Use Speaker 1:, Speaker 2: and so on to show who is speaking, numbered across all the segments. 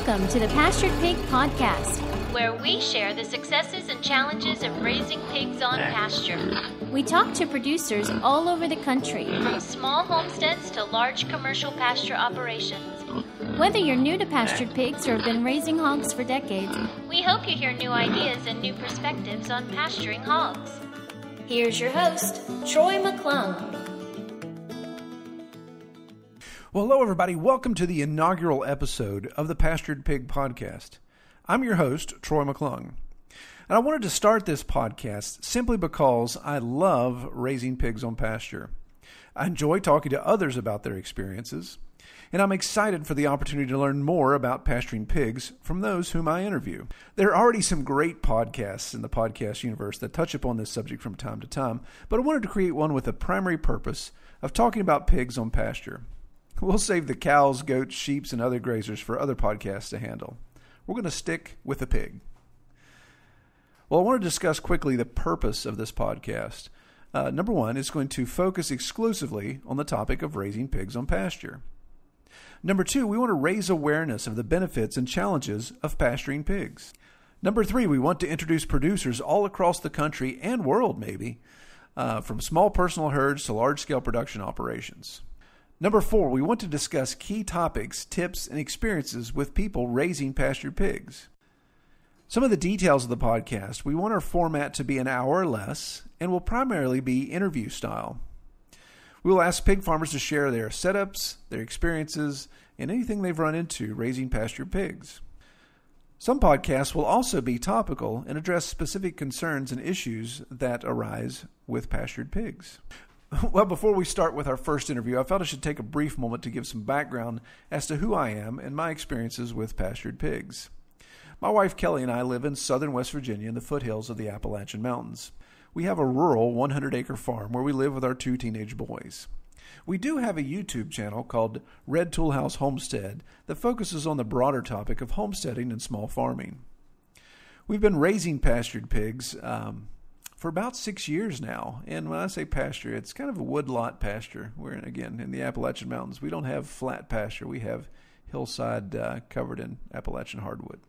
Speaker 1: Welcome to the Pastured Pig Podcast, where we share the successes and challenges of raising pigs on pasture. We talk to producers all over the country, from small homesteads to large commercial pasture operations. Whether you're new to pastured pigs or have been raising hogs for decades, we hope you hear new ideas and new perspectives on pasturing hogs. Here's your host, Troy McClung.
Speaker 2: Well, hello, everybody. Welcome to the inaugural episode of the Pastured Pig Podcast. I'm your host, Troy McClung. And I wanted to start this podcast simply because I love raising pigs on pasture. I enjoy talking to others about their experiences, and I'm excited for the opportunity to learn more about pasturing pigs from those whom I interview. There are already some great podcasts in the podcast universe that touch upon this subject from time to time, but I wanted to create one with the primary purpose of talking about pigs on pasture. We'll save the cows, goats, sheep, and other grazers for other podcasts to handle. We're going to stick with the pig. Well, I want to discuss quickly the purpose of this podcast. Number one, it's going to focus exclusively on the topic of raising pigs on pasture. Number two, we want to raise awareness of the benefits and challenges of pasturing pigs. Number three, we want to introduce producers all across the country and world, maybe, from small personal herds to large-scale production operations. Number four, we want to discuss key topics, tips, and experiences with people raising pastured pigs. Some of the details of the podcast, we want our format to be an hour or less, and will primarily be interview style. We will ask pig farmers to share their setups, their experiences, and anything they've run into raising pastured pigs. Some podcasts will also be topical and address specific concerns and issues that arise with pastured pigs. Well, before we start with our first interview, I felt I should take a brief moment to give some background as to who I am and my experiences with pastured pigs. My wife Kelly and I live in southern West Virginia in the foothills of the Appalachian Mountains. We have a rural 100-acre farm where we live with our two teenage boys. We do have a YouTube channel called Red Tool House Homestead that focuses on the broader topic of homesteading and small farming. We've been raising pastured pigs for about 6 years now. And when I say pasture, it's kind of a woodlot pasture. We're, again, in the Appalachian Mountains. We don't have flat pasture. We have hillside covered in Appalachian hardwood.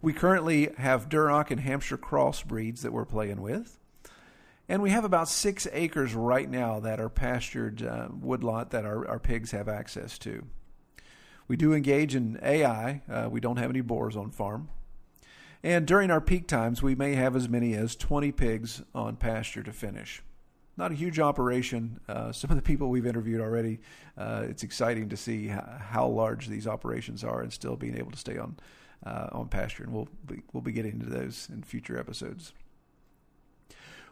Speaker 2: We currently have Duroc and Hampshire cross breeds that we're playing with. And we have about 6 acres right now that are pastured woodlot that our pigs have access to. We do engage in AI. We don't have any boars on farm. And during our peak times, we may have as many as 20 pigs on pasture to finish. Not a huge operation. Some of the people we've interviewed already, it's exciting to see how large these operations are and still being able to stay on pasture. And we'll be getting into those in future episodes.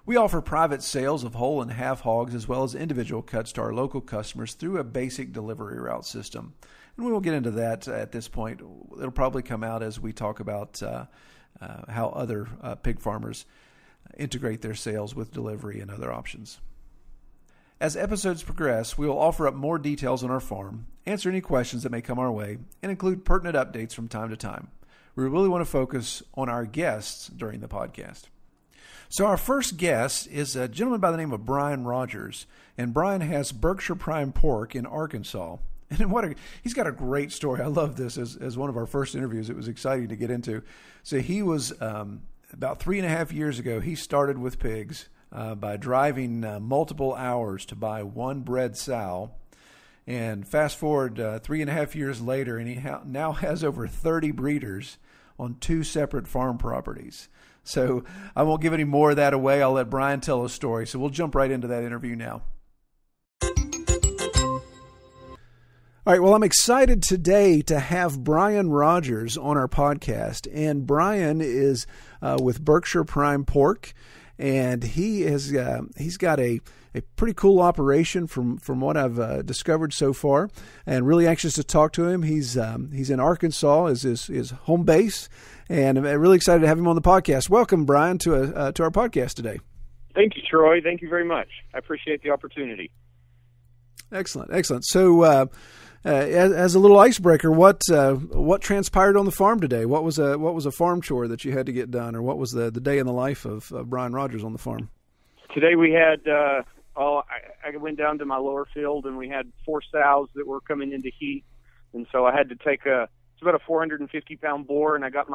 Speaker 2: We offer private sales of whole and half hogs as well as individual cuts to our local customers through a basic delivery route system. And we will get into that at this point. It'll probably come out as we talk about how other pig farmers integrate their sales with delivery and other options. As episodes progress, we will offer up more details on our farm, answer any questions that may come our way, and include pertinent updates from time to time. We really want to focus on our guests during the podcast. So our first guest is a gentleman by the name of Brian Rogers, and Brian has Berkshire Prime Pork in Arkansas. And he's got a great story. I love this as one of our first interviews. It was exciting to get into. So he was about 3.5 years ago, he started with pigs by driving multiple hours to buy one bred sow. And fast forward 3.5 years later, and he now has over 30 breeders on 2 separate farm properties. So I won't give any more of that away. I'll let Brian tell his story. So we'll jump right into that interview now. All right, well, I'm excited today to have Brian Rogers on our podcast. And Brian is with Berkshire Prime Pork, and he's got a pretty cool operation from what I've discovered so far, and really anxious to talk to him. He's in Arkansas as his home base, and I'm really excited to have him on the podcast. Welcome, Brian, to our podcast today.
Speaker 3: Thank you, Troy. Thank you very much. I appreciate the opportunity.
Speaker 2: Excellent. So, as a little icebreaker, what transpired on the farm today? What was a farm chore that you had to get done, or what was the day in the life of Brian Rogers on the farm?
Speaker 3: Today we had I went down to my lower field, and we had 4 sows that were coming into heat, and so I had to take a it's about a 450-pound boar, and I got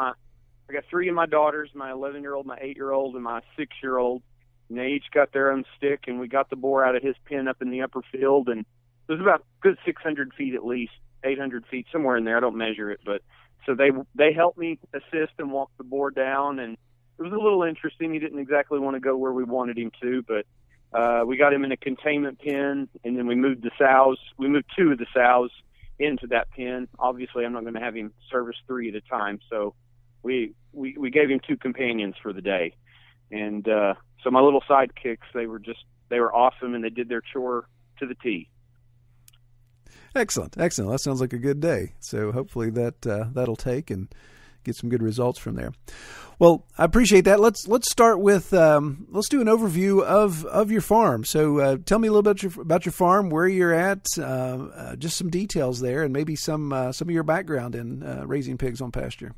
Speaker 3: 3 of my daughters, my 11-year-old, my 8-year-old, and my 6-year-old, and they each got their own stick, and we got the boar out of his pen up in the upper field, and it was about good 600 feet at least, 800 feet, somewhere in there. I don't measure it, but so they helped me assist and walk the boar down, and it was a little interesting. He didn't exactly want to go where we wanted him to, but we got him in a containment pen, and then we moved the sows. We moved 2 of the sows into that pen. Obviously, I'm not going to have him service 3 at a time, so we gave him 2 companions for the day. And so my little sidekicks, they were awesome, and they did their chore to the T.
Speaker 2: Excellent. That sounds like a good day. So hopefully that'll take and get some good results from there. Well, I appreciate that. Let's start with let's do an overview of your farm. So tell me a little bit about your farm, where you're at, just some details there, and maybe some of your background in raising pigs on pasture.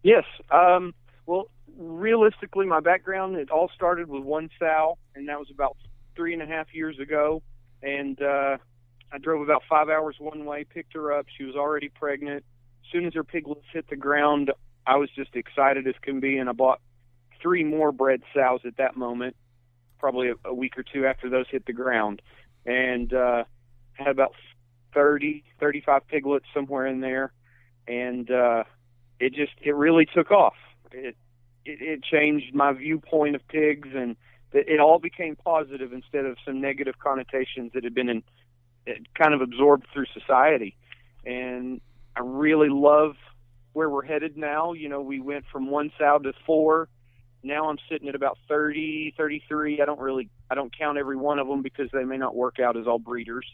Speaker 3: Yes. Well, realistically, my background, it all started with 1 sow, and that was about 3.5 years ago. And I drove about 5 hours one way, picked her up. She was already pregnant. As soon as her piglets hit the ground, I was just excited as can be, and I bought 3 more bred sows at that moment, probably a week or 2 after those hit the ground, and had about 35 piglets somewhere in there, and it really took off. It changed my viewpoint of pigs, and it all became positive instead of some negative connotations that had been kind of absorbed through society. And I really love where we're headed now. You know, we went from 1 sow to 4. Now I'm sitting at about 30, 33. I don't count every one of them because they may not work out as all breeders.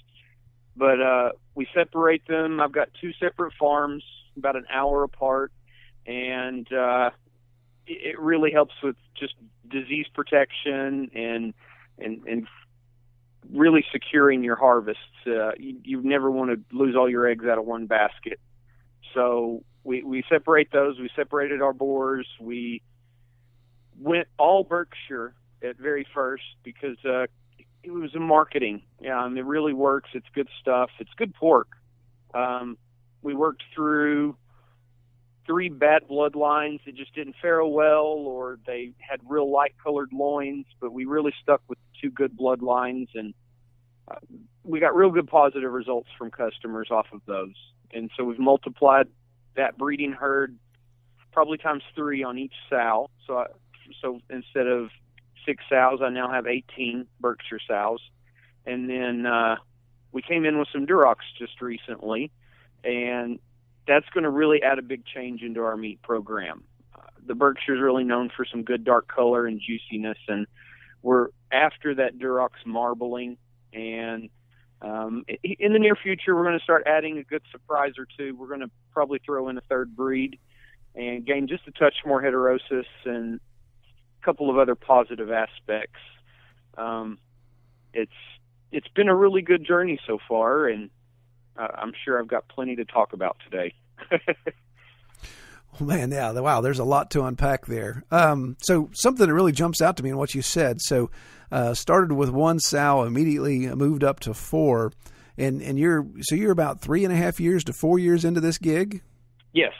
Speaker 3: But we separate them. I've got 2 separate farms, about an hour apart, and it really helps with just disease protection and really securing your harvests. You never want to lose all your eggs out of one basket. So we separate those. We separated our boars. We went all Berkshire at very first because it was in marketing. Yeah, it really works. It's good stuff. It's good pork. We worked through 3 bad bloodlines that just didn't fare well, or they had real light-colored loins, but we really stuck with 2 good bloodlines, and we got real good positive results from customers off of those. And so we've multiplied that breeding herd probably times 3 on each sow. So instead of 6 sows, I now have 18 Berkshire sows. And then we came in with some Durocs just recently, and that's going to really add a big change into our meat program. The Berkshire is really known for some good dark color and juiciness, and we're after that Durocs marbling. And in the near future, we're going to start adding a good surprise or 2. We're going to probably throw in a 3rd breed and gain just a touch more heterosis and a couple of other positive aspects. It's been a really good journey so far, and I'm sure I've got plenty to talk about today.
Speaker 2: Oh, man, yeah, wow, there's a lot to unpack there. So something that really jumps out to me in what you said. So started with 1 sow, immediately moved up to 4, and you're about 3.5 years to 4 years into this gig?
Speaker 3: Yes.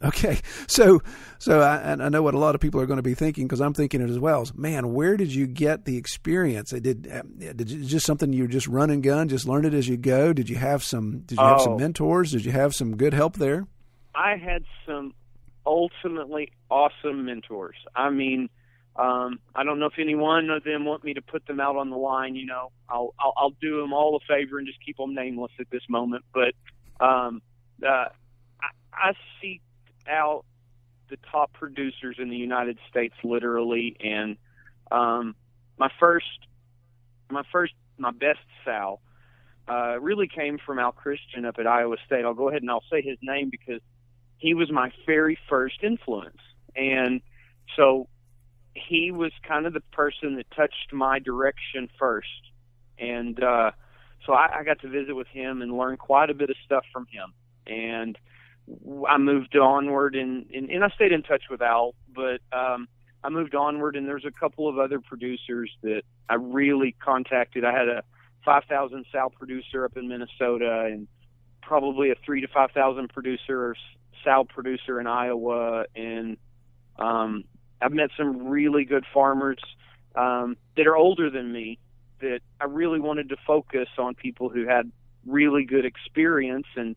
Speaker 2: Okay, so I know what a lot of people are going to be thinking, because I'm thinking it as well. Man, where did you get the experience? Did just something you just run and gun, just learn it as you go? Did you have some mentors? Did you have some good help there?
Speaker 3: I had some ultimately awesome mentors. I mean, I don't know if any one of them want me to put them out on the line. You know, I'll do them all a favor and just keep them nameless at this moment. But I seek out the top producers in the United States, literally, and my best sow really came from Al Christian up at Iowa State. I'll go ahead and I'll say his name because he was my very first influence, and so he was kind of the person that touched my direction first, and so I got to visit with him and learn quite a bit of stuff from him, and I moved onward, and I stayed in touch with Al, but I moved onward, and there's a couple of other producers that I really contacted. I had a 5,000 sow producer up in Minnesota, and probably a 3,000 to 5,000 producer, sow producer in Iowa, and I've met some really good farmers that are older than me that I really wanted to focus on people who had really good experience, and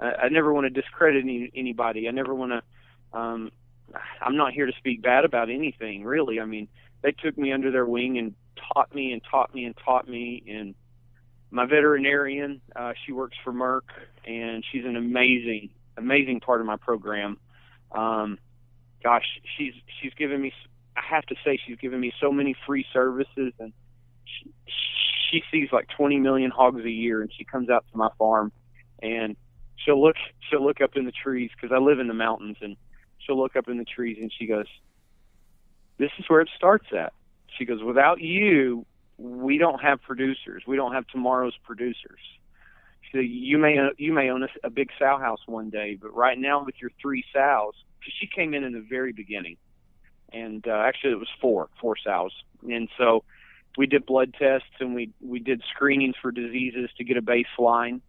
Speaker 3: I never want to discredit anybody. I never want to, I'm not here to speak bad about anything, really. I mean, they took me under their wing and taught me and taught me and taught me. And my veterinarian, she works for Merck, and she's an amazing part of my program. Gosh, she's given me, I have to say, she's given me so many free services, and she sees like 20 million hogs a year, and she comes out to my farm, and she'll look up in the trees, because I live in the mountains, and she'll look up in the trees and she goes, "This is where it starts at." She goes, "Without you, we don't have producers. We don't have tomorrow's producers. She said, you may own a big sow house one day, but right now with your 3 sows," because she came in the very beginning, and actually it was four sows, and so we did blood tests, and we did screenings for diseases to get a baseline.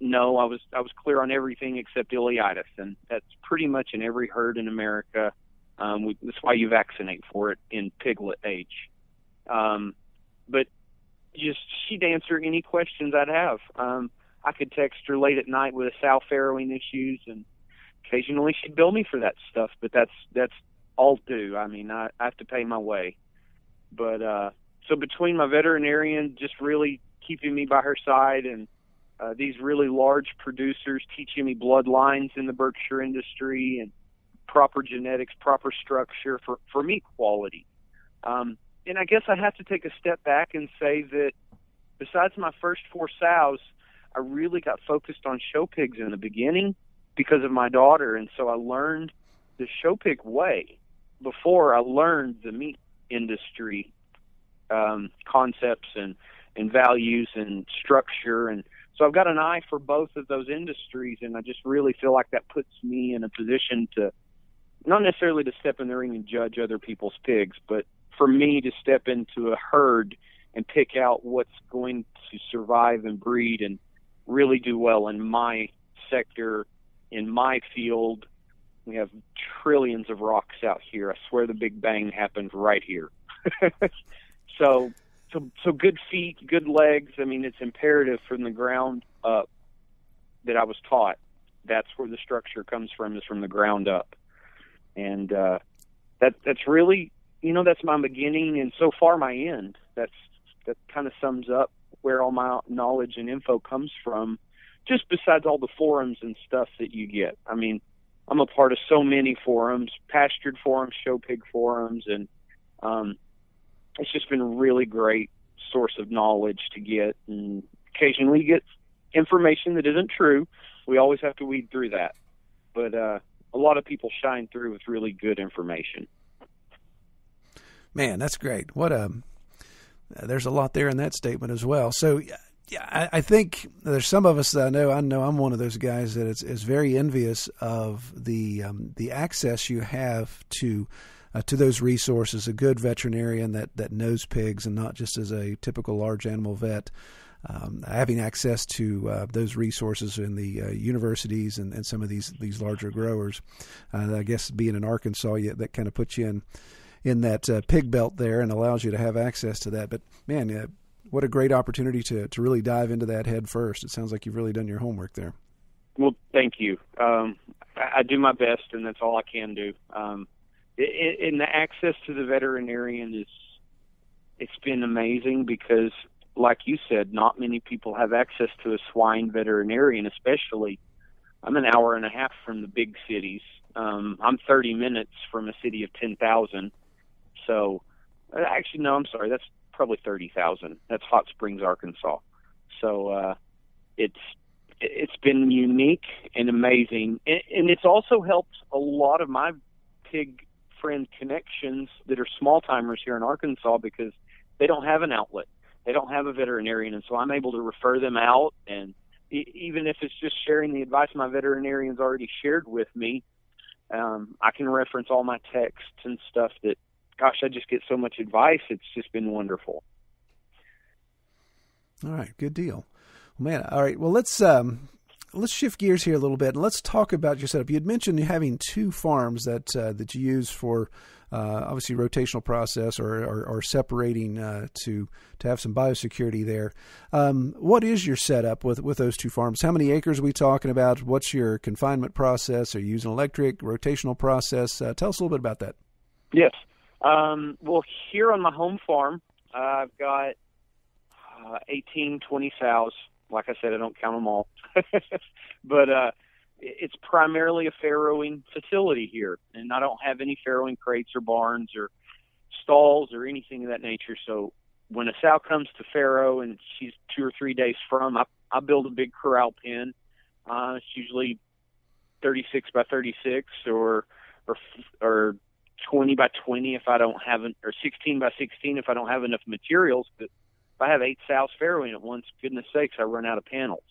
Speaker 3: No, I was clear on everything except ileitis, and that's pretty much in every herd in America. That's why you vaccinate for it in piglet age. But she'd answer any questions I'd have. I could text her late at night with a sow farrowing issues, and occasionally she'd bill me for that stuff. But that's all due. I mean, I have to pay my way. But so between my veterinarian just really keeping me by her side, and these really large producers teaching me bloodlines in the Berkshire industry and proper genetics, proper structure, for me, quality. And I guess I have to take a step back and say that besides my first 4 sows, I really got focused on show pigs in the beginning because of my daughter. And so I learned the show pig way before I learned the meat industry concepts and values and structure. And so I've got an eye for both of those industries, and I just really feel like that puts me in a position to not necessarily to step in the ring and judge other people's pigs, but for me to step into a herd and pick out what's going to survive and breed and really do well in my sector, in my field. We have trillions of rocks out here. I swear the Big Bang happened right here. So good feet, good legs. I mean, it's imperative from the ground up that I was taught. That's where the structure comes from, is from the ground up. And that's really, that's my beginning and so far my end. That kind of sums up where all my knowledge and info comes from, just besides all the forums and stuff that you get. I mean, I'm a part of so many forums, pastured forums, show pig forums, and it's just been a really great source of knowledge to get. And occasionally you get information that isn't true. We always have to weed through that. But a lot of people shine through with really good information.
Speaker 2: Man, that's great. There's a lot there in that statement as well. So, yeah, I think there's some of us that I know I'm one of those guys that is very envious of the access you have to those resources, a good veterinarian that knows pigs and not just as a typical large animal vet, having access to those resources in the universities and some of these larger growers. I guess being in Arkansas, that kind of puts you in that pig belt there and allows you to have access to that. But man, what a great opportunity to really dive into that head first. It sounds like you've really done your homework there.
Speaker 3: Well, thank you. I do my best, and that's all I can do. And the access to the veterinarian it's been amazing because, like you said, not many people have access to a swine veterinarian, especially. I'm an hour and a half from the big cities. I'm 30 minutes from a city of 10,000. So, actually, no, I'm sorry. That's probably 30,000. That's Hot Springs, Arkansas. So, it's been unique and amazing. And it's also helped a lot of my pig friend connections that are small timers here in Arkansas because they don't have an outlet. They don't have a veterinarian. And so I'm able to refer them out. And even if it's just sharing the advice my veterinarian's already shared with me, I can reference all my texts and stuff that, gosh, I just get so much advice. It's just been wonderful.
Speaker 2: All right. Good deal. Well, man. All right. Well, let's let's shift gears here a little bit, and let's talk about your setup. You had mentioned having 2 farms that you use for obviously rotational process or separating to have some biosecurity there. What is your setup with those 2 farms? How many acres are we talking about? What's your confinement process? Are you using electric, rotational process? Tell us a little bit about that.
Speaker 3: Yes. Well, here on my home farm, I've got 18, 20 sows. Like I said, I don't count them all. But it's primarily a farrowing facility here, and I don't have any farrowing crates or barns or stalls or anything of that nature. So when a sow comes to farrow and she's 2 or 3 days from, I build a big corral pen. It's usually 36 by 36 or 20 by 20 if I don't have or 16 by 16 if I don't have enough materials. But if I have 8 sows farrowing at once, goodness sakes, I run out of panels.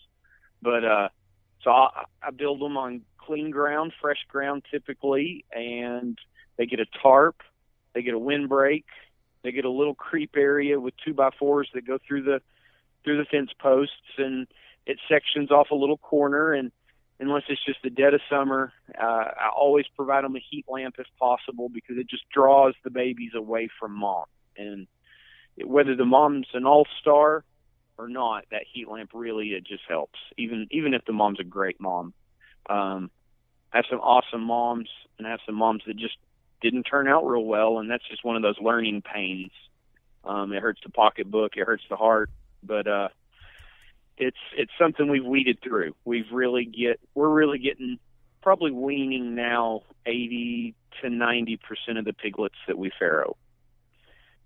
Speaker 3: But so I build them on clean ground, fresh ground typically, and they get a tarp, they get a windbreak, they get a little creep area with 2x4s that go through the fence posts, and it sections off a little corner. And unless it's just the dead of summer, I always provide them a heat lamp if possible, because it just draws the babies away from mom. And whether the mom's an all-star or not, that heat lamp really, it just helps. Even if the mom's a great mom. I have some awesome moms, and I have some moms that just didn't turn out real well, and that's just one of those learning pains. It hurts the pocketbook, it hurts the heart, but it's something we've weeded through. We're really getting, probably weaning now 80 to 90% of the piglets that we farrow.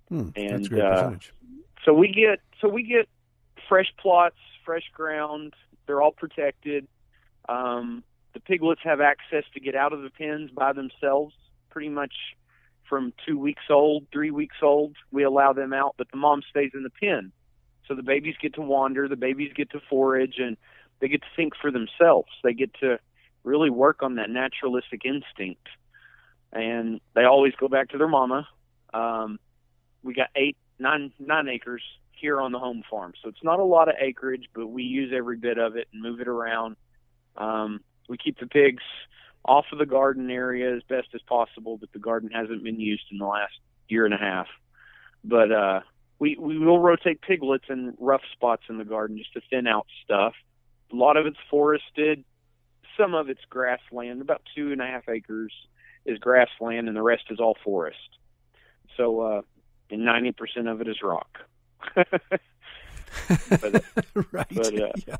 Speaker 2: And that's a great percentage.
Speaker 3: So we get fresh plots, fresh ground. They're all protected. The piglets have access to get out of the pens by themselves pretty much from 2 weeks old, 3 weeks old. We allow them out, but the mom stays in the pen. So the babies get to wander, the babies get to forage, and they get to think for themselves. They get to really work on that naturalistic instinct. And they always go back to their mama. We got 9 acres here on the home farm. So it's not a lot of acreage, but we use every bit of it and move it around. We keep the pigs off of the garden area as best as possible, but the garden hasn't been used in the last year and a half. But we will rotate piglets in rough spots in the garden just to thin out stuff. A lot of it's forested. Some of it's grassland. About 2.5 acres is grassland, and the rest is all forest. So, and 90% of it is rock.
Speaker 2: Right.
Speaker 3: Yeah.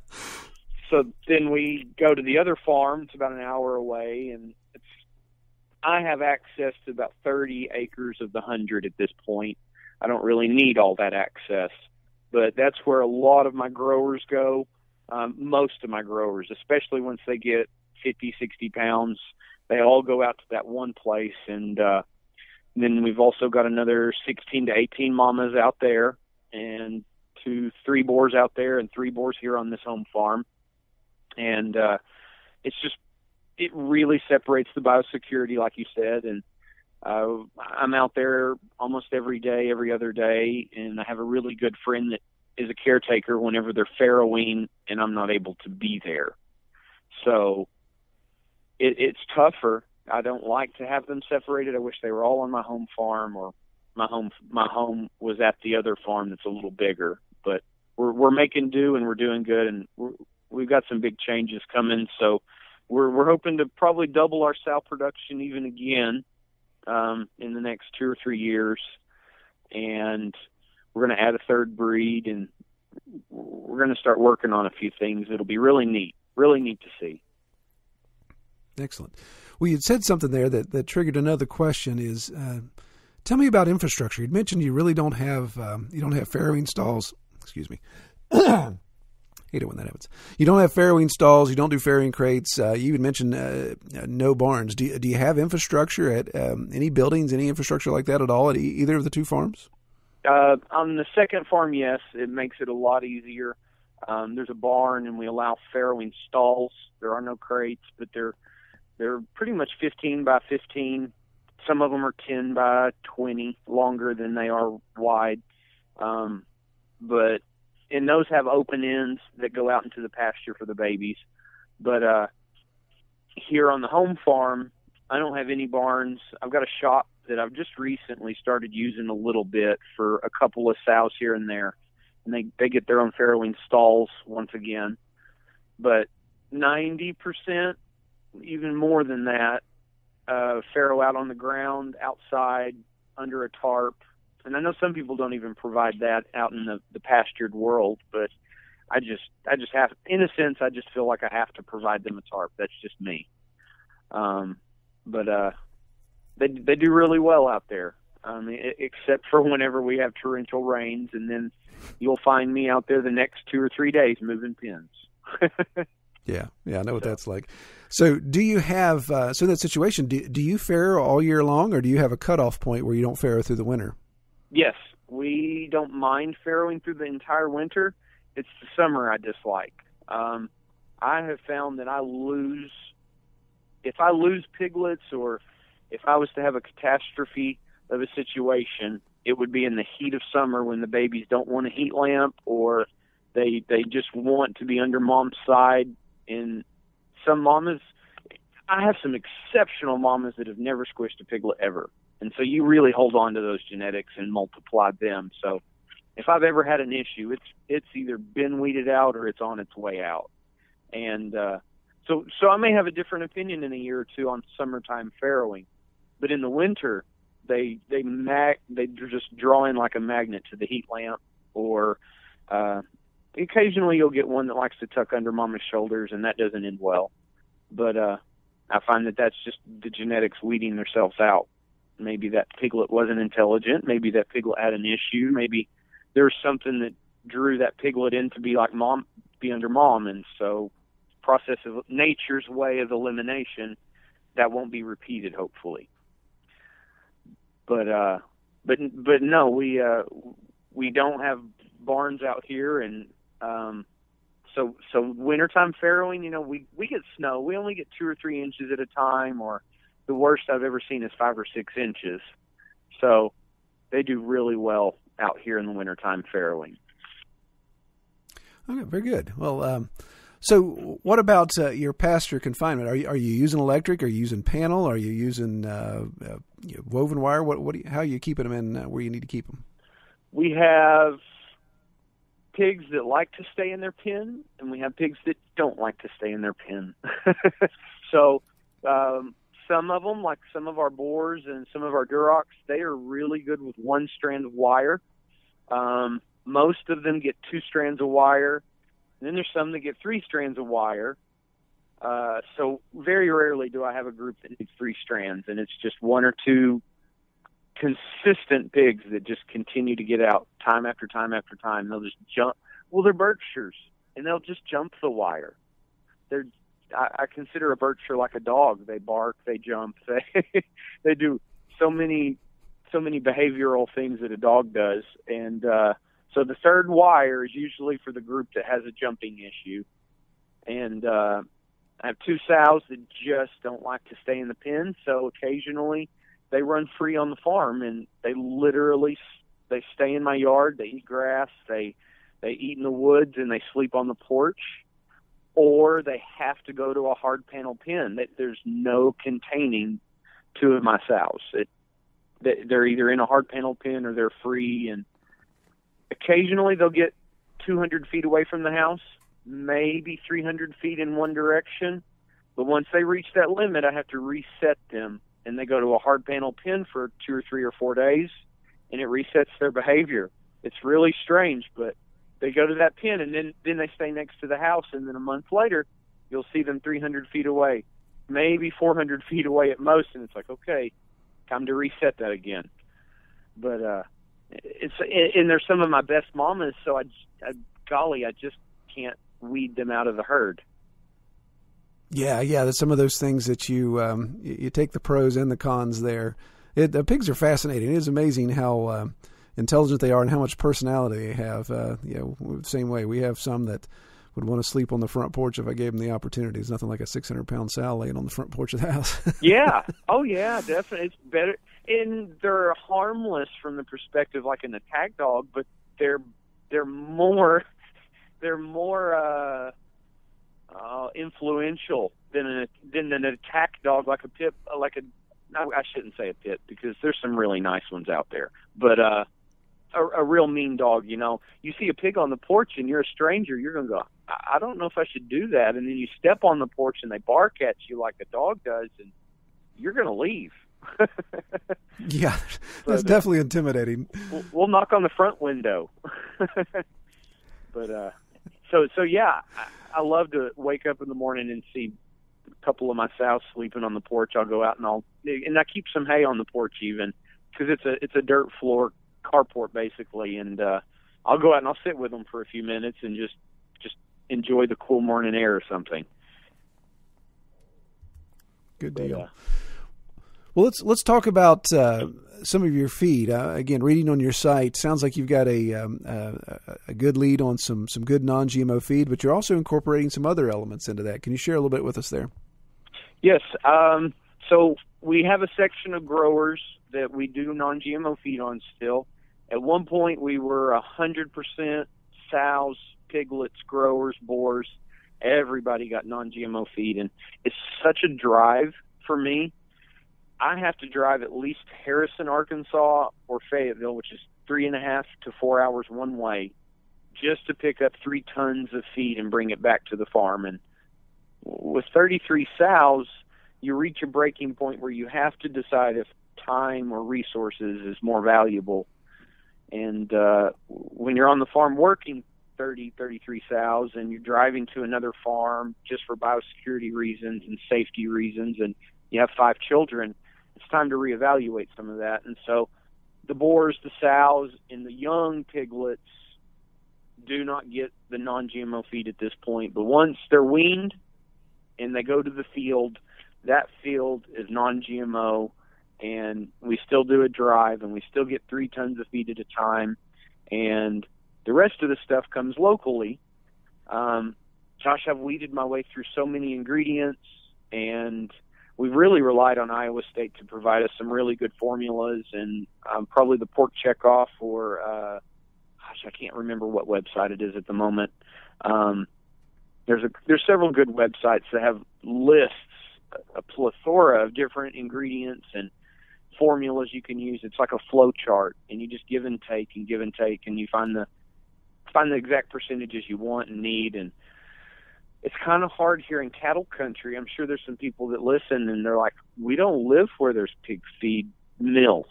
Speaker 3: So then we go to the other farm. It's about an hour away, and I have access to about 30 acres of the 100 at this point. I don't really need all that access, but that's where a lot of my growers go. Most of my growers, especially once they get 50, 60 pounds, they all go out to that one place. And then we've also got another 16 to 18 mamas out there, and 3 boars out there, and 3 boars here on this home farm. And it really separates the biosecurity, like you said. And I'm out there almost every day, every other day, and I have a really good friend that is a caretaker whenever they're farrowing and I'm not able to be there. So it's tougher. I don't like to have them separated. I wish they were all on my home farm, or my home was at the other farm that's a little bigger. But we're making do, and we're doing good, and we've got some big changes coming. So we're hoping to probably double our sow production even again in the next 2 or 3 years, and we're going to add a 3rd breed, and we're going to start working on a few things. It'll be really neat to see.
Speaker 2: Excellent. Well, you'd said something there that triggered another question. Is tell me about infrastructure. You'd mentioned you really don't have farrowing stalls. Excuse me. Hate it when that happens. You don't have farrowing stalls. You don't do farrowing crates. You even mentioned no barns. Do you have infrastructure at any buildings, any infrastructure like that at all at either of the 2 farms?
Speaker 3: On the second farm, yes. It makes it a lot easier. There's a barn, and we allow farrowing stalls. There are no crates, but they're pretty much 15 by 15. Some of them are 10 by 20, longer than they are wide. And those have open ends that go out into the pasture for the babies. But here on the home farm, I don't have any barns. I've got a shop that I've just recently started using a little bit for a couple of sows here and there. And they get their own farrowing stalls once again. But 90%, even more than that, farrow out on the ground, outside, under a tarp. And I know some people don't even provide that out in the pastured world, but I just have, in a sense, I just feel like I have to provide them a tarp. That's just me. But they do really well out there, except for whenever we have torrential rains, and then you'll find me out there the next 2 or 3 days moving pins.
Speaker 2: Yeah, I know what that's like. So do you have, so in that situation, do you farrow all year long, or do you have a cutoff point where you don't farrow through the winter?
Speaker 3: Yes, we don't mind farrowing through the entire winter. It's the summer I dislike. I have found that if I lose piglets, or if I was to have a catastrophe of a situation, it would be in the heat of summer when the babies don't want a heat lamp, or they just want to be under mom's side. And some mamas, I have some exceptional mamas that have never squished a piglet ever. And so you really hold on to those genetics and multiply them. So if I've ever had an issue, it's either been weeded out or it's on its way out. And so I may have a different opinion in a year or two on summertime farrowing, but in the winter they're just draw in like a magnet to the heat lamp, or occasionally you'll get one that likes to tuck under mama's shoulders, and that doesn't end well. But I find that that's just the genetics weeding themselves out. Maybe that piglet wasn't intelligent. Maybe that piglet had an issue. Maybe there's something that drew that piglet in to be like mom, be under mom. And so process of nature's way of elimination, that won't be repeated, hopefully. But no, we don't have barns out here. And so wintertime farrowing, we get snow. We only get 2 or 3 inches at a time, or the worst I've ever seen is 5 or 6 inches. So they do really well out here in the wintertime farrowing.
Speaker 2: Okay, very good. Well, so what about your pasture confinement? Are you using electric? Are you using panel? Are you using woven wire? How are you keeping them in where you need to keep them?
Speaker 3: We have pigs that like to stay in their pen, and we have pigs that don't like to stay in their pen. So some of them, like some of our boars and some of our durocs, they are really good with 1 strand of wire. Most of them get 2 strands of wire. And then there's some that get 3 strands of wire. So very rarely do I have a group that needs 3 strands, and it's just 1 or 2 consistent pigs that just continue to get out time after time after time. They'll just jump. Well, they're Berkshires, and they'll just jump the wire. I consider a Berkshire like a dog. They bark, they jump, they do so many behavioral things that a dog does. And so the 3rd wire is usually for the group that has a jumping issue. And I have 2 sows that just don't like to stay in the pen, so occasionally they run free on the farm, and they stay in my yard. They eat grass, they eat in the woods, and they sleep on the porch. Or they have to go to a hard panel pen. There's no containing 2 of my sows. They're either in a hard panel pen or they're free. And occasionally they'll get 200 feet away from the house, maybe 300 feet in one direction. But once they reach that limit, I have to reset them, and they go to a hard panel pen for 2 or 3 or 4 days, and it resets their behavior. It's really strange, but they go to that pen, and then they stay next to the house, and then a month later, you'll see them 300 feet away, maybe 400 feet away at most, and it's like, okay, time to reset that again. But and they're some of my best mamas, so I just can't weed them out of the herd.
Speaker 2: Yeah, there's some of those things that you take the pros and the cons there. The pigs are fascinating. It is amazing how intelligent they are and how much personality they have. Same way, we have some that would want to sleep on the front porch if I gave them the opportunity. It's nothing like a 600-pound sow laying on the front porch of the house.
Speaker 3: Yeah. Oh, yeah, definitely. It's better. And they're harmless from the perspective like an attack dog, but they're more influential than an attack dog like a pit, I shouldn't say a pit because there's some really nice ones out there, but a real mean dog. You know, you see a pig on the porch and you're a stranger, you're going to go, I don't know if I should do that. And then you step on the porch and they bark at you like a dog does, and you're going to leave.
Speaker 2: Yeah, that's definitely intimidating.
Speaker 3: We'll knock on the front window. But so yeah, I love to wake up in the morning and see a couple of my sows sleeping on the porch. I'll go out and I keep some hay on the porch even because it's a dirt floor carport basically, and I'll go out and I'll sit with them for a few minutes and just enjoy the cool morning air or something.
Speaker 2: Good deal. Well, let's talk about some of your feed. Again, reading on your site, sounds like you've got a good lead on some good non-GMO feed, but you're also incorporating some other elements into that. Can you share a little bit with us there?
Speaker 3: Yes. So we have a section of growers that we do non-GMO feed on still. At one point, we were 100% sows, piglets, growers, boars. Everybody got non-GMO feed, and it's such a drive for me. I have to drive at least Harrison, Arkansas, or Fayetteville, which is 3.5 to 4 hours one way, just to pick up 3 tons of feed and bring it back to the farm. And with 33 sows, you reach a breaking point where you have to decide if time or resources is more valuable. And when you're on the farm working 33 sows and you're driving to another farm just for biosecurity reasons and safety reasons, and you have 5 children, it's time to reevaluate some of that. And so the boars, the sows, and the young piglets do not get the non-GMO feed at this point. But once they're weaned and they go to the field, that field is non-GMO, and we still do a drive, and we still get 3 tons of feed at a time. And the rest of the stuff comes locally. Josh, I've weeded my way through so many ingredients, and we've really relied on Iowa State to provide us some really good formulas, and probably the Pork Checkoff, or I can't remember what website it is at the moment. There's several good websites that have lists, a plethora of different ingredients and formulas you can use. It's like a flow chart, and you just give and take, and you find the exact percentages you want and need. And it's kind of hard here in cattle country. I'm sure there's some people that listen and they're like, we don't live where there's pig feed mills.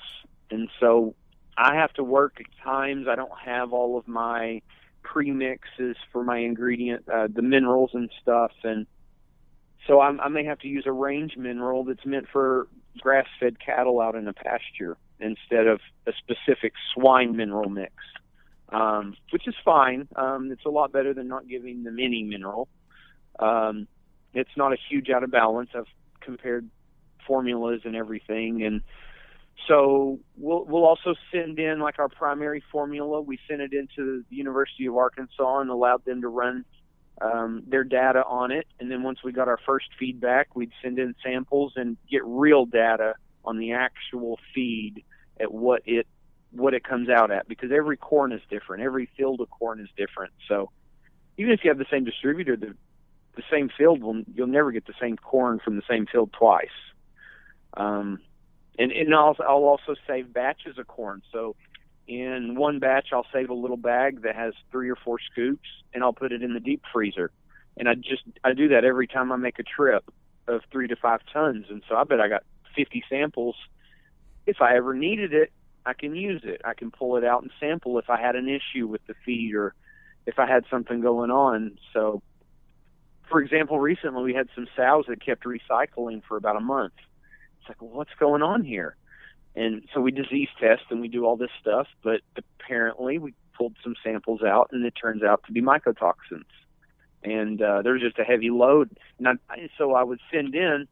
Speaker 3: And so I have to work at times. I don't have all of my premixes for my ingredient, the minerals and stuff. And so I may have to use a range mineral that's meant for grass-fed cattle out in a pasture instead of a specific swine mineral mix, which is fine. It's a lot better than not giving them any mineral. It's not a huge out of balance. I've compared formulas and everything. And so we'll also send in like our primary formula. We sent it into the University of Arkansas and allowed them to run their data on it. And then once we got our first feedback, we'd send in samples and get real data on the actual feed at what it comes out at, because every corn is different. Every field of corn is different. So even if you have the same distributor, the same field, you'll never get the same corn from the same field twice. And I'll also save batches of corn. So in one batch, I'll save a little bag that has 3 or 4 scoops, and I'll put it in the deep freezer. And I do that every time I make a trip of 3 to 5 tons. And so I bet I got 50 samples. If I ever needed it, I can use it. I can pull it out and sample if I had an issue with the feed or if I had something going on. So, for example, recently we had some sows that kept recycling for about a month. It's like, well, what's going on here? And so we disease test and we do all this stuff, but apparently we pulled some samples out and it turns out to be mycotoxins. And there's just a heavy load. And so I would send in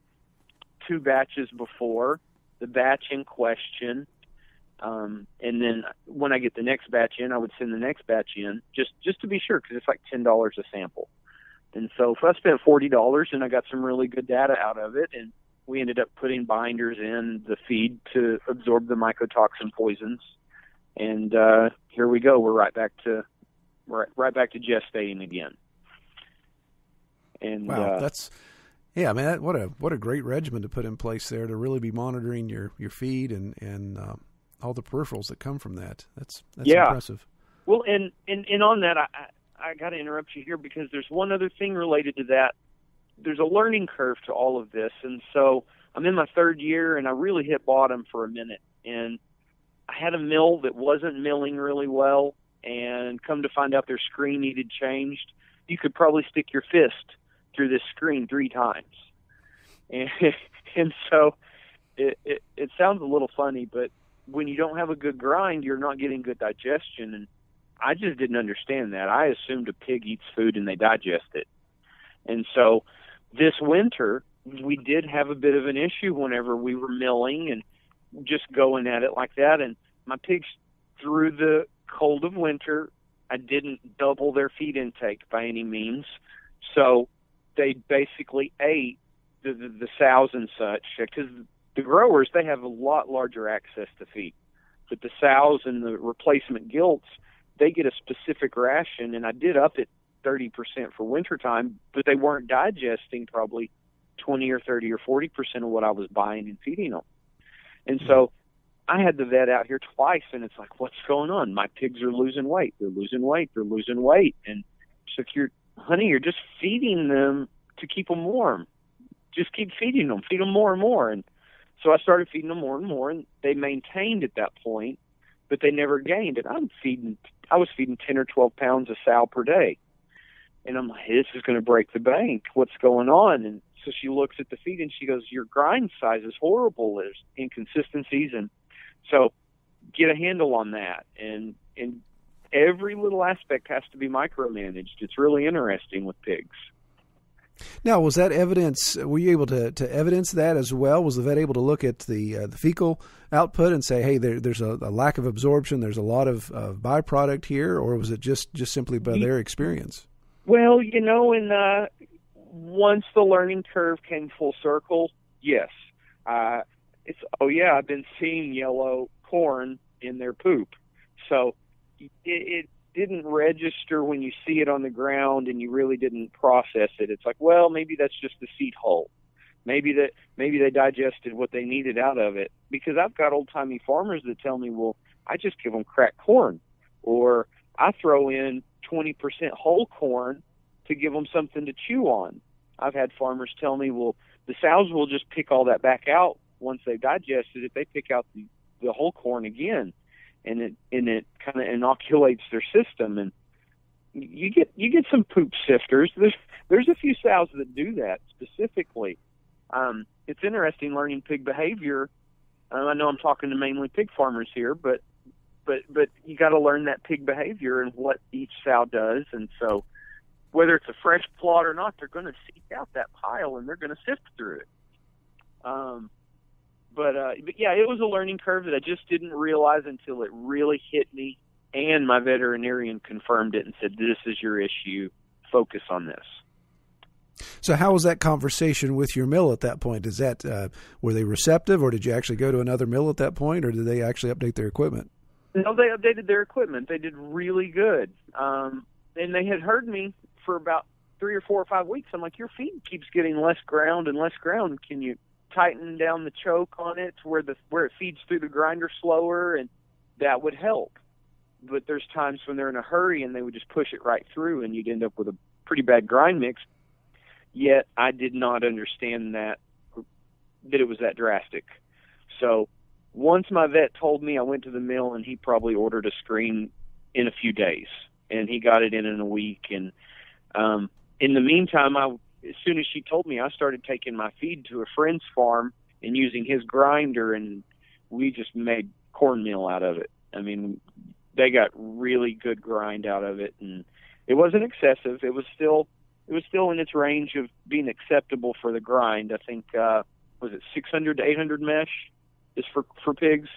Speaker 3: 2 batches before the batch in question. And then when I get the next batch in, I would send the next batch in just to be sure, because it's like $10 a sample. And so if I spent $40 and I got some really good data out of it, and we ended up putting binders in the feed to absorb the mycotoxin poisons. And here we go. We're right back to gestating again. And
Speaker 2: wow, yeah, man, what a great regimen to put in place there to really be monitoring your feed and all the peripherals that come from that. That's impressive.
Speaker 3: Well, and on that, I got to interrupt you here because there's one other thing related to that. There's a learning curve to all of this, and so I'm in my third year, and I really hit bottom for a minute, and I had a mill that wasn't milling really well, and come to find out their screen needed changed. You could probably stick your fist through this screen 3 times. And so it sounds a little funny, but when you don't have a good grind, you're not getting good digestion. And I just didn't understand that. I assumed a pig eats food and they digest it. And so this winter, we did have a bit of an issue whenever we were milling and just going at it like that. And my pigs, through the cold of winter, I didn't double their feed intake by any means. So they basically ate the sows and such, because the growers, they have a lot larger access to feed. But the sows and the replacement gilts, they get a specific ration, and I did up it 30% for wintertime, but they weren't digesting probably 20 or 30 or 40% of what I was buying and feeding them. And so I had the vet out here twice, and it's like, what's going on? My pigs are losing weight. They're losing weight. They're losing weight. And so you're just feeding them to keep them warm. Just keep feeding them. Feed them more and more. And so I started feeding them more and more, and they maintained at that point, but they never gained. And I was feeding 10 or 12 pounds of sow per day. And I'm like, this is going to break the bank. What's going on? And so she looks at the feed and she goes, your grind size is horrible. There's inconsistencies. And so get a handle on that. And every little aspect has to be micromanaged. It's really interesting with pigs.
Speaker 2: Now, was that evidence, were you able to evidence that as well? Was the vet able to look at the fecal output and say, hey, there's a lack of absorption, there's a lot of byproduct here, or was it just simply by their experience?
Speaker 3: Well, and once the learning curve came full circle, yes. I've been seeing yellow corn in their poop. So it didn't register when you see it on the ground and you really didn't process it. It's like, well, maybe that's just the seed hole. Maybe they digested what they needed out of it. Because I've got old-timey farmers that tell me, well, I just give them cracked corn, or I throw in 20% whole corn to give them something to chew on. I've had farmers tell me, well, the sows will just pick all that back out once they've digested it. They pick out the whole corn again, and it kind of inoculates their system. And you get some poop sifters. There's a few sows that do that specifically. It's interesting learning pig behavior. I know I'm talking to mainly pig farmers here, but you got to learn that pig behavior and what each sow does. And so whether it's a fresh plot or not, they're going to seek out that pile and they're going to sift through it. But yeah, it was a learning curve that I just didn't realize until it really hit me, and my veterinarian confirmed it and said, this is your issue, focus on this.
Speaker 2: So how was that conversation with your mill at that point? Is that were they receptive, or did you actually go to another mill at that point, or did they actually update their equipment?
Speaker 3: No, they updated their equipment. They did really good. And they had heard me for about 3 or 4 or 5 weeks. I'm like, your feed keeps getting less ground and less ground. Can you tighten down the choke on it to where it feeds through the grinder slower? And that would help. But there's times when they're in a hurry and they would just push it right through, and you'd end up with a pretty bad grind mix. Yet I did not understand that it was that drastic. So once my vet told me, I went to the mill, and he probably ordered a screen in a few days, and he got it in a week. And in the meantime, as soon as she told me, I started taking my feed to a friend's farm and using his grinder, and we just made cornmeal out of it. I mean, they got really good grind out of it, and it wasn't excessive. It was still in its range of being acceptable for the grind. I think, was it 600 to 800 mesh is for pigs?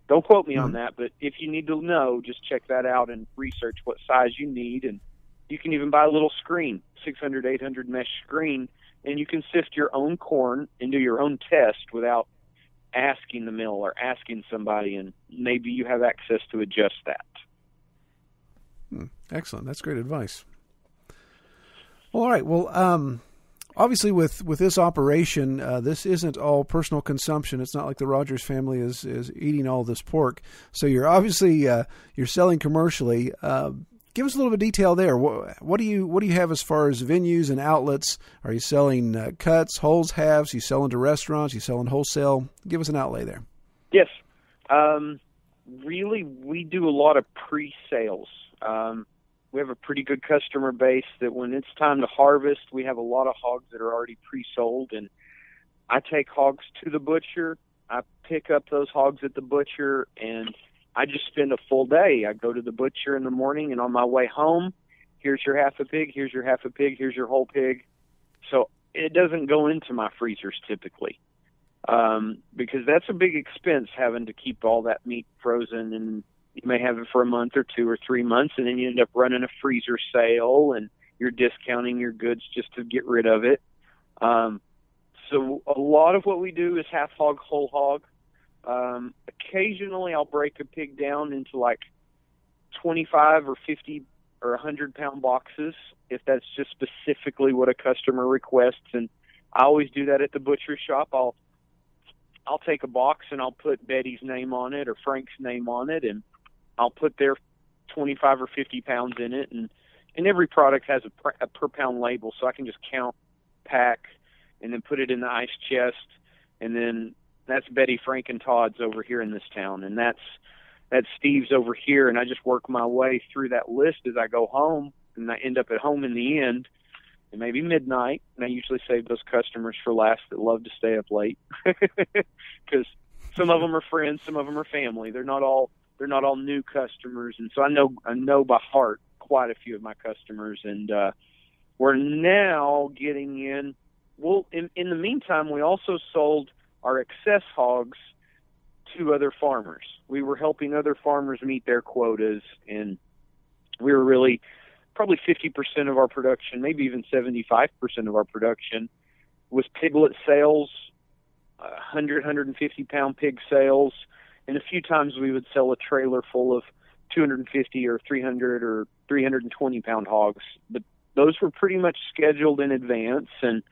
Speaker 3: Don't quote me on that, but if you need to know, just check that out and research what size you need. And you can even buy a little screen, 600, 800 mesh screen, and you can sift your own corn and do your own test without asking the mill or asking somebody, and maybe you have access to adjust that.
Speaker 2: Excellent. That's great advice. Well, all right. Well, Obviously, with this operation, this isn't all personal consumption. It's not like the Rogers family is eating all this pork. So you're obviously you're selling commercially. Give us a little bit of detail there. What do you have as far as venues and outlets? Are you selling cuts, wholes, halves? You selling to restaurants? You selling wholesale? Give us an outlay there.
Speaker 3: Yes. Really, we do a lot of pre-sales. We have a pretty good customer base that when it's time to harvest, we have a lot of hogs that are already pre-sold, and I take hogs to the butcher. I pick up those hogs at the butcher, and I just spend a full day. I go to the butcher in the morning, and on my way home, here's your half a pig, here's your half a pig, here's your whole pig. So it doesn't go into my freezers typically, because that's a big expense, having to keep all that meat frozen, and you may have it for a month or 2 or 3 months, and then you end up running a freezer sale, and you're discounting your goods just to get rid of it. So a lot of what we do is half hog, whole hog. Occasionally I'll break a pig down into like 25 or 50 or 100-pound boxes if that's just specifically what a customer requests, and I always do that at the butcher shop. I'll take a box and I'll put Betty's name on it or Frank's name on it, and I'll put their 25 or 50 pounds in it, and every product has a per pound label, so I can just count, pack, and then put it in the ice chest, and then that's Betty, Frank, and Todd's over here in this town, and that's Steve's over here, and I just work my way through that list as I go home, and I end up at home in the end, and maybe midnight, and I usually save those customers for last that love to stay up late, because some of them are friends, some of them are family. They're not all new customers, and so I know by heart quite a few of my customers, and we're now getting in. Well, in the meantime, we also sold our excess hogs to other farmers. We were helping other farmers meet their quotas, and we were really probably 50% of our production, maybe even 75% of our production was piglet sales, 100, 150-pound pig sales, and a few times we would sell a trailer full of 250 or 300 or 320-pound hogs. But those were pretty much scheduled in advance, and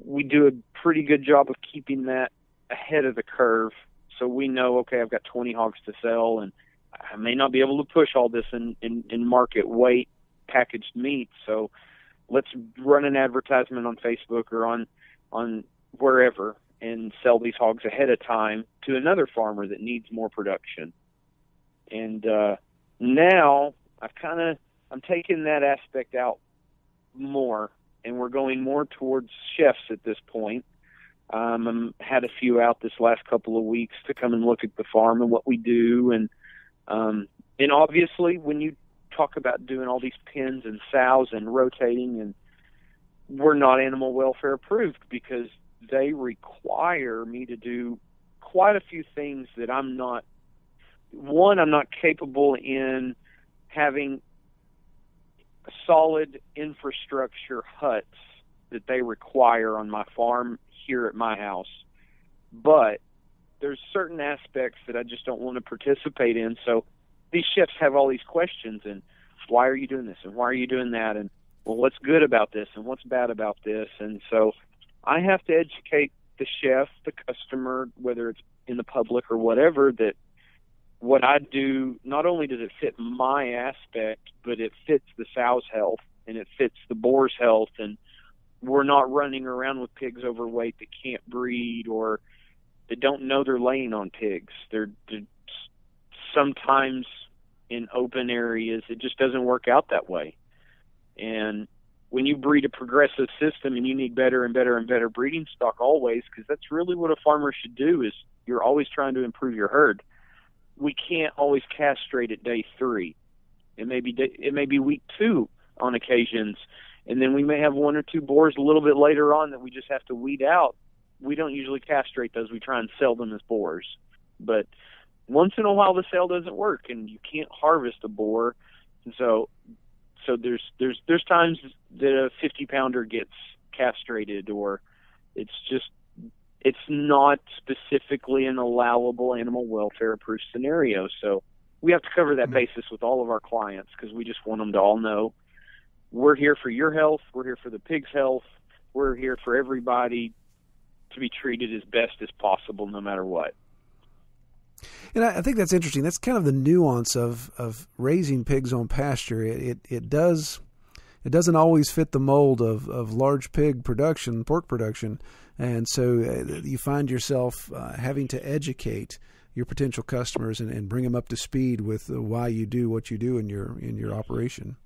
Speaker 3: we do a pretty good job of keeping that ahead of the curve. So we know, okay, I've got 20 hogs to sell, and I may not be able to push all this in market weight packaged meat. So let's run an advertisement on Facebook or on wherever and sell these hogs ahead of time to another farmer that needs more production. And now I'm taking that aspect out more, and we're going more towards chefs at this point. Had a few out this last couple of weeks to come and look at the farm and what we do, and obviously when you talk about doing all these pens and sows and rotating, and we're not animal welfare approved because they require me to do quite a few things that I'm not capable in having solid infrastructure huts that they require on my farm here at my house. But there's certain aspects that I just don't want to participate in. So these chefs have all these questions, and why are you doing this, and why are you doing that, and well, what's good about this, and what's bad about this? And so I have to educate the chef, the customer, whether it's in the public or whatever, that what I do, not only does it fit my aspect, but it fits the sow's health, and it fits the boar's health, and we're not running around with pigs overweight that can't breed or that don't know they're laying on pigs. They're sometimes in open areas, it just doesn't work out that way. And when you breed a progressive system and you need better and better and better breeding stock always, because that's really what a farmer should do, is you're always trying to improve your herd. We can't always castrate at day 3. It may be week 2 on occasions, and then we may have 1 or 2 boars a little bit later on that we just have to weed out. We don't usually castrate those. We try and sell them as boars. But once in a while the sale doesn't work, and you can't harvest a boar. And so there's times that a 50-pounder gets castrated, or it's not specifically an allowable animal welfare approved scenario. So we have to cover that basis with all of our clients, because we just want them to all know we're here for your health, we're here for the pig's health, we're here for everybody to be treated as best as possible, no matter what.
Speaker 2: And I think that's interesting. That's kind of the nuance of raising pigs on pasture. It doesn't always fit the mold of large pig production, pork production, and so you find yourself having to educate your potential customers and bring them up to speed with why you do what you do in your operation.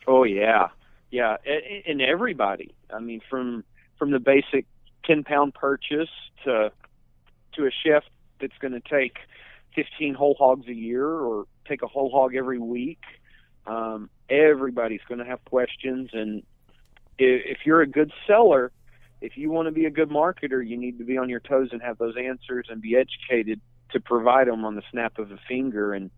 Speaker 3: Oh yeah, and everybody. I mean, from the basic 10-pound purchase to a chef that's going to take 15 whole hogs a year or take a whole hog every week. Everybody's going to have questions, and if you're a good seller, if you want to be a good marketer, you need to be on your toes and have those answers and be educated to provide them on the snap of a finger and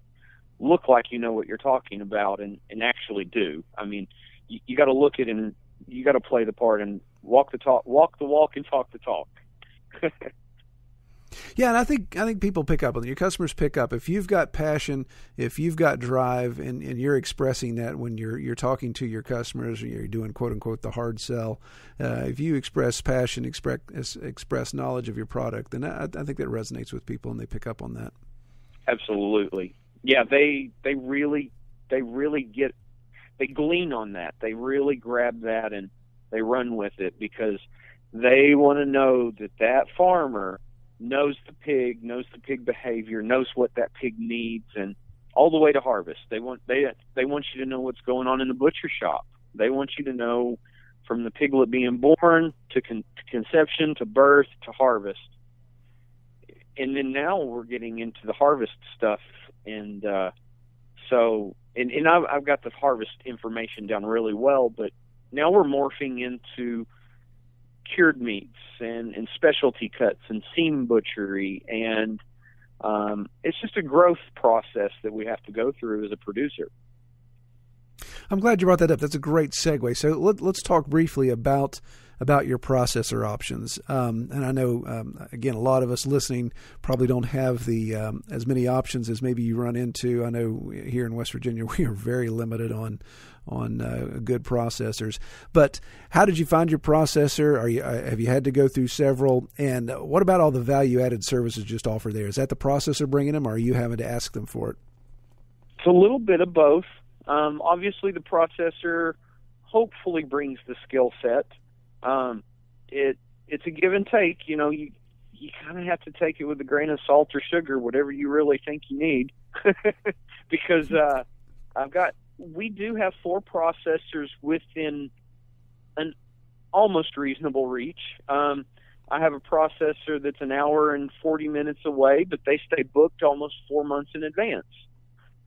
Speaker 3: look like you know what you're talking about and actually do. I mean, you got to look at it and you got to play the part and walk the walk and talk the talk.
Speaker 2: Yeah, and I think people pick up on it. Your customers pick up if you've got passion, if you've got drive, and you're expressing that when you're talking to your customers, or you're doing quote unquote the hard sell. If you express passion, express knowledge of your product, then I think that resonates with people, and they pick up on that.
Speaker 3: Absolutely, yeah. They really glean on that. They really grab that and they run with it because they want to know that farmer knows the pig behavior, knows what that pig needs, and all the way to harvest. They want you to know what's going on in the butcher shop. They want you to know from the piglet being born to conception to birth to harvest. And then now we're getting into the harvest stuff, and I've got the harvest information down really well, but now we're morphing into cured meats and specialty cuts and seam butchery, and it's just a growth process that we have to go through as a producer.
Speaker 2: I'm glad you brought that up. That's a great segue. So let's talk briefly about your processor options. And I know, again, a lot of us listening probably don't have the as many options as maybe you run into. I know here in West Virginia we are very limited on good processors. But how did you find your processor? Have you had to go through several? And what about all the value-added services just offered there? Is that the processor bringing them, or are you having to ask them for it?
Speaker 3: It's a little bit of both. Obviously, the processor hopefully brings the skill set. It's a give and take. You know, you kind of have to take it with a grain of salt or sugar, whatever you really think you need, because we do have 4 processors within an almost reasonable reach. I have a processor that's an hour and 40 minutes away, but they stay booked almost 4 months in advance.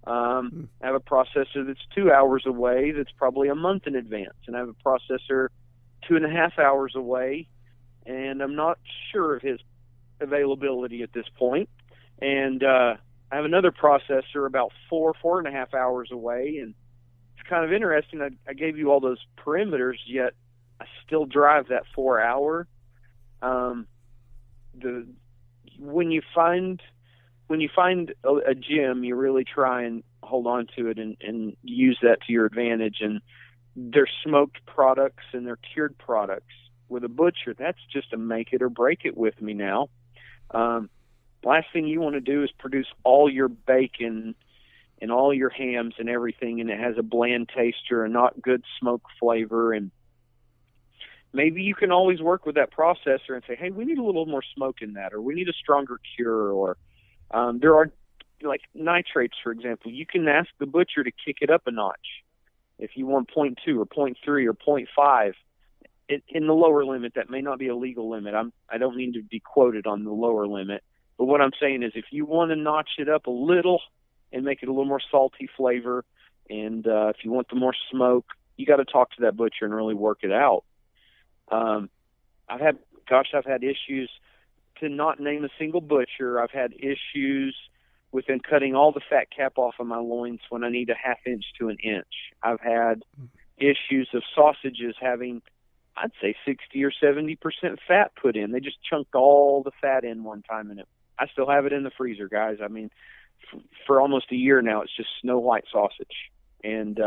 Speaker 3: I have a processor that's 2 hours away that's probably a month in advance, and I have a processor 2.5 hours away, and I'm not sure of his availability at this point. And I have another processor about 4.5 hours away, and it's kind of interesting. I gave you all those perimeters, yet I still drive that 4 hour. When you find a gem, you really try and hold on to it and use that to your advantage. And they're smoked products and they're cured products. With a butcher, that's just a make it or break it with me now. Last thing you want to do is produce all your bacon and all your hams and everything, and it has a bland taste or a not good smoke flavor. And maybe you can always work with that processor and say, hey, we need a little more smoke in that, or we need a stronger cure, or there are, like nitrates, for example. You can ask the butcher to kick it up a notch. If you want 0.2 or 0.3 or 0.5 in the lower limit, that may not be a legal limit. I don't mean to be quoted on the lower limit. But what I'm saying is if you want to notch it up a little and make it a little more salty flavor, and if you want the more smoke, you got to talk to that butcher and really work it out. I've had issues, to not name a single butcher. I've had issues with them cutting all the fat cap off of my loins when I need a 1/2 inch to 1 inch. I've had issues of sausages having, I'd say, 60 or 70% fat put in. They just chunked all the fat in one time, and I still have it in the freezer, guys. I mean, for almost a year now, it's just snow white sausage. And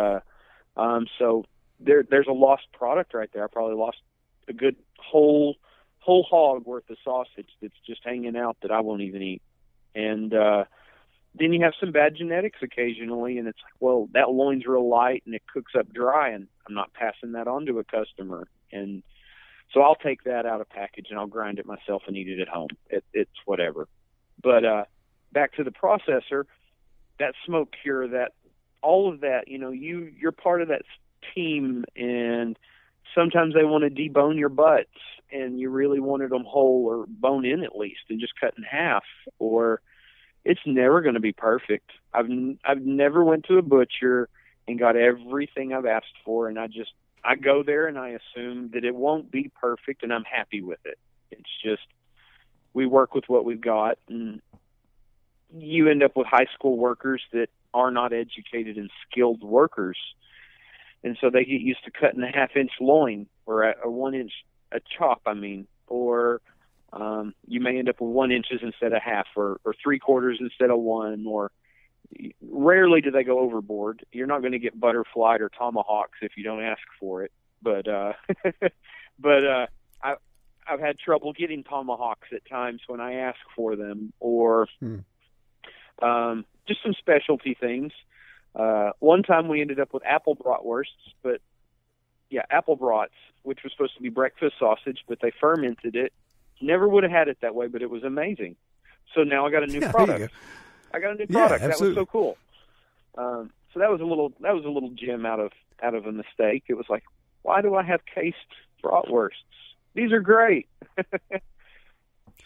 Speaker 3: so there's a lost product right there. I probably lost a good whole hog worth of sausage that's just hanging out that I won't even eat. And then you have some bad genetics occasionally, and it's like, well, that loin's real light and it cooks up dry, and I'm not passing that on to a customer. And so I'll take that out of package and I'll grind it myself and eat it at home. It's whatever. But back to the processor, that smoke cure, that all of that, you're part of that team, and sometimes they want to debone your butts and you really wanted them whole or bone in at least and just cut in half, or it's never going to be perfect. I've never went to a butcher and got everything I've asked for, and I go there and I assume that it won't be perfect, and I'm happy with it. It's just we work with what we've got, and you end up with high school workers that are not educated and skilled workers, and so they get used to cutting a half-inch loin or a 1 inch a chop. Or you may end up with 1 inches instead of half, or 3/4 instead of 1, or rarely do they go overboard. You're not going to get butterflied or tomahawks if you don't ask for it. But I've had trouble getting tomahawks at times when I ask for them, or just some specialty things. One time we ended up with apple bratwursts, apple brats, which was supposed to be breakfast sausage, but they fermented it. Never would have had it that way, but it was amazing. So now I got a new product. I got a new product. That was so cool. So that was a little gem out of a mistake. It was like, why do I have cased bratwursts? These are great.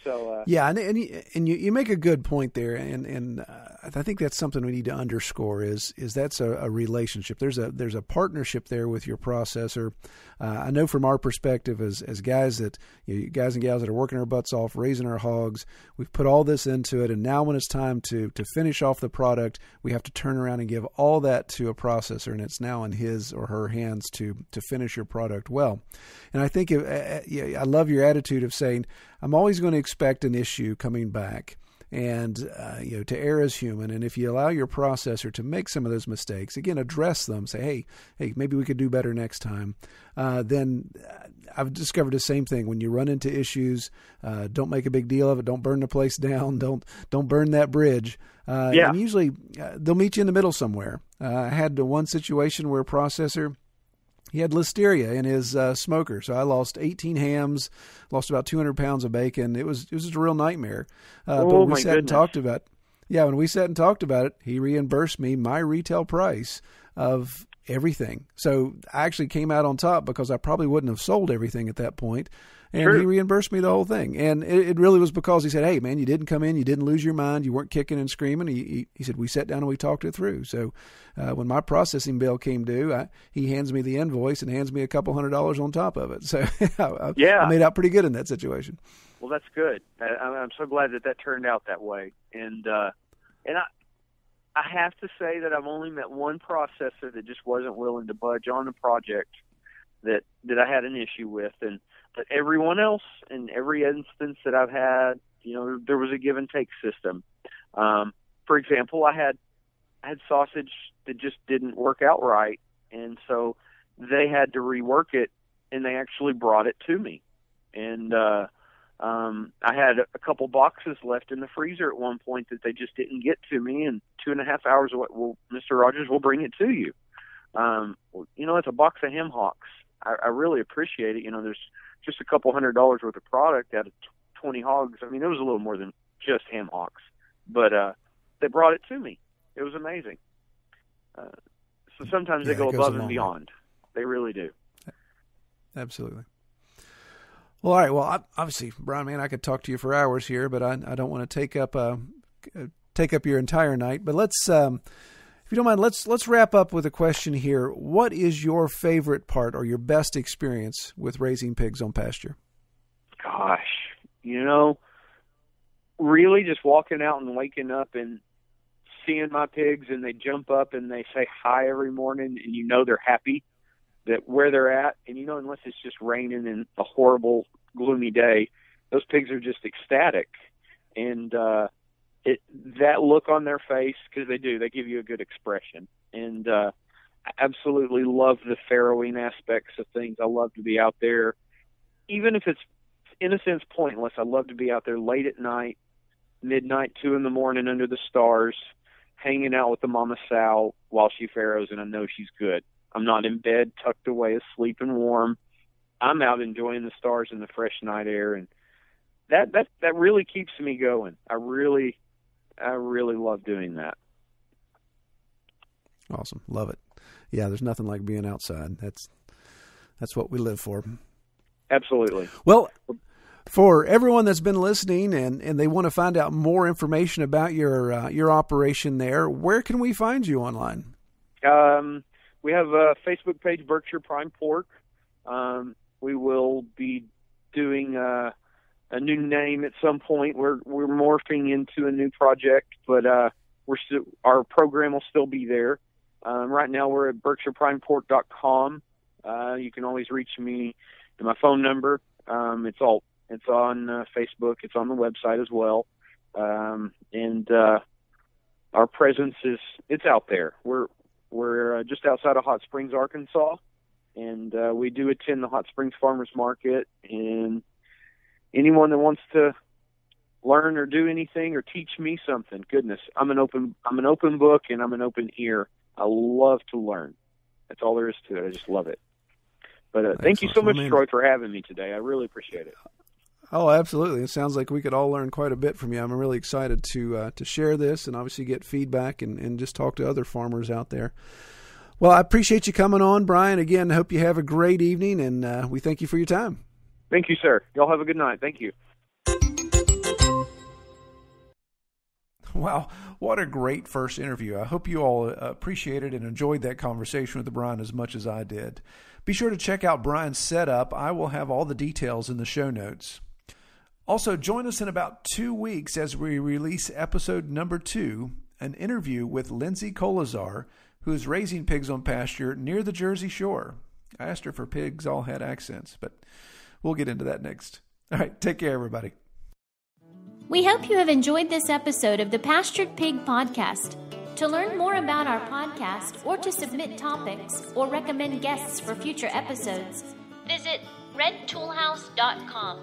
Speaker 3: So
Speaker 2: and you make a good point there, and I think that's something we need to underscore is that's a relationship. There's a partnership there with your processor. I know from our perspective as guys guys and gals that are working our butts off, raising our hogs, we've put all this into it, and now when it's time to finish off the product, we have to turn around and give all that to a processor, and it's now in his or her hands to finish your product well. And I think I love your attitude of saying, I'm always going to expect an issue coming back, and to err as human. And if you allow your processor to make some of those mistakes, again, address them, say, hey, maybe we could do better next time. Then I've discovered the same thing. When you run into issues, don't make a big deal of it. Don't burn the place down. Don't burn that bridge. And usually they'll meet you in the middle somewhere. I had one situation where a processor, he had listeria in his smoker, so I lost 18 hams, lost about 200 pounds of bacon. It was just a real nightmare. But when we sat and talked about it, he reimbursed me my retail price of everything. So I actually came out on top because I probably wouldn't have sold everything at that point. And he reimbursed me the whole thing. And it really was because he said, hey, man, you didn't come in. You didn't lose your mind. You weren't kicking and screaming. He said, we sat down and we talked it through. So when my processing bill came due, he hands me the invoice and hands me a couple $100 on top of it. So I made out pretty good in that situation.
Speaker 3: Well, that's good. I'm so glad that turned out that way. And I have to say that I've only met one processor that just wasn't willing to budge on a project that I had an issue with. But everyone else, in every instance that I've had, there was a give and take system. For example, I had sausage that just didn't work out right, and so they had to rework it, and they actually brought it to me. And I had a couple boxes left in the freezer at one point that they just didn't get to me, and 2.5 hours away, well, Mr. Rogers will bring it to you. It's a box of ham hocks. I really appreciate it. There's just a couple $100 worth of product out of 20 hogs. I mean, it was a little more than just ham hocks, but they brought it to me. It was amazing. So sometimes they go above and beyond. They really do.
Speaker 2: Absolutely. Well, all right. Well, obviously, Brian, man, I could talk to you for hours here, but I don't want to take up your entire night. But let's. If you don't mind, let's wrap up with a question here. What is your favorite part or your best experience with raising pigs on pasture?
Speaker 3: Gosh, really just walking out and waking up and seeing my pigs, and they jump up and they say hi every morning, and they're happy that where they're at. And unless it's just raining and a horrible, gloomy day, those pigs are just ecstatic. And that look on their face, because they give you a good expression. And I absolutely love the farrowing aspects of things. I love to be out there even if it's in a sense pointless, I love to be out there late at night, midnight, 2 in the morning under the stars, hanging out with the mama sow while she farrows, and I know she's good. I'm not in bed, tucked away, asleep and warm. I'm out enjoying the stars and the fresh night air, and that really keeps me going. I really love doing that.
Speaker 2: Awesome. Love it. Yeah, there's nothing like being outside. That's what we live for.
Speaker 3: Absolutely.
Speaker 2: Well, for everyone that's been listening and they want to find out more information about your operation there, where can we find you online?
Speaker 3: We have a Facebook page, Berkshire Prime Pork. We will be doing a new name at some point. We're morphing into a new project, but our program will still be there. Right now we're at BerkshirePrimePork.com. You can always reach me at my phone number. It's on Facebook. It's on the website as well. And our presence it's out there. We're just outside of Hot Springs, Arkansas, and we do attend the Hot Springs Farmers Market. And anyone that wants to learn or do anything or teach me something, goodness, I'm an open book and I'm an open ear. I love to learn. That's all there is to it. I just love it. But thank you so much, Troy, for having me today. I really appreciate it.
Speaker 2: Oh, absolutely. It sounds like we could all learn quite a bit from you. I'm really excited to share this and obviously get feedback and just talk to other farmers out there. Well, I appreciate you coming on, Brian. Again, I hope you have a great evening, and we thank you for your time.
Speaker 3: Thank you, sir. Y'all have a good night. Thank you.
Speaker 2: Wow, what a great first interview. I hope you all appreciated and enjoyed that conversation with Brian as much as I did. Be sure to check out Brian's setup. I will have all the details in the show notes. Also, join us in about 2 weeks as we release episode number 2, an interview with Lindsay Kolazar, who is raising pigs on pasture near the Jersey Shore. I asked her if her pigs all had accents, but we'll get into that next. All right, take care, everybody.
Speaker 1: We hope you have enjoyed this episode of the Pastured Pig Podcast. To learn more about our podcast or to submit topics or recommend guests for future episodes, visit redtoolhouse.com.